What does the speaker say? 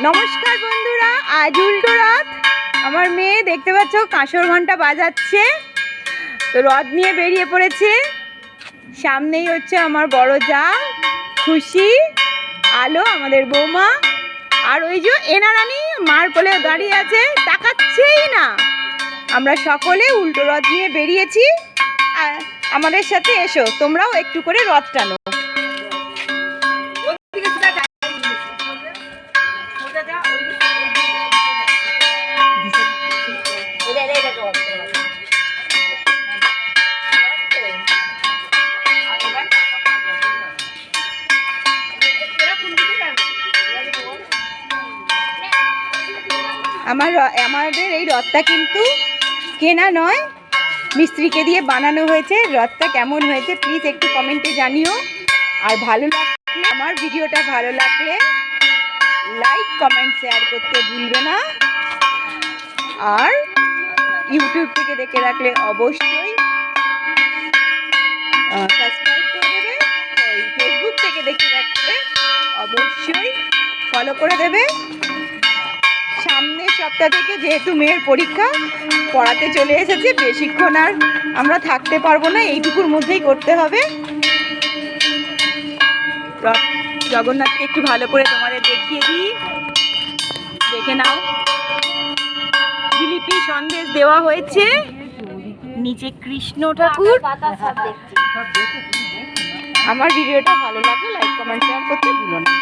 নমস্কার বন্ধুরা, আজ উল্টো রথ। আমার মেয়ে দেখতে পাচ্ছ কাঁসর ঘন্টা বাজাচ্ছে, তো রথ নিয়ে বেরিয়ে পড়েছে। সামনেই হচ্ছে আমার বড় যা খুশি, আলো আমাদের বৌমা, আর ওই যে এনারানি মার কোলে দাঁড়িয়ে আছে, তাকাচ্ছেই না। আমরা সকলে উল্টো রথ নিয়ে বেরিয়েছি। আমাদের সাথে এসো, তোমরাও একটু করে রথ টানো। আমাদের এই রথটা কিন্তু কেনা নয়, মিস্ত্রিকে দিয়ে বানানো হয়েছে। রথটা কেমন হয়েছে প্লিজ একটু কমেন্টে জানিও। আর ভালো লাগলে, আমার ভিডিওটা ভালো লাগলে লাইক কমেন্ট শেয়ার করতে ভুলবে না। আর ইউটিউব থেকে দেখে রাখলে অবশ্যই সাবস্ক্রাইব করে দেবে। ওই ফেসবুক থেকে দেখে রাখলে অবশ্যই ফলো করে দেবে। সামনের সপ্তাহ থেকে যেহেতু মেয়ের পরীক্ষা, পড়াতে চলে এসেছে, বেশিক্ষণ আর আমরা থাকতে পারবো না, এইটুকুর মধ্যেই করতে হবে। জগন্নাথকে একটু ভালো করে তোমাদের দেখিয়ে দিই, দেখে নাও। জিলিপি সন্দেশ দেওয়া হয়েছে, নিচে কৃষ্ণ ঠাকুর। আমার ভিডিওটা ভালো লাগলে লাইক কমেন্ট শেয়ার করতে ভুলো না।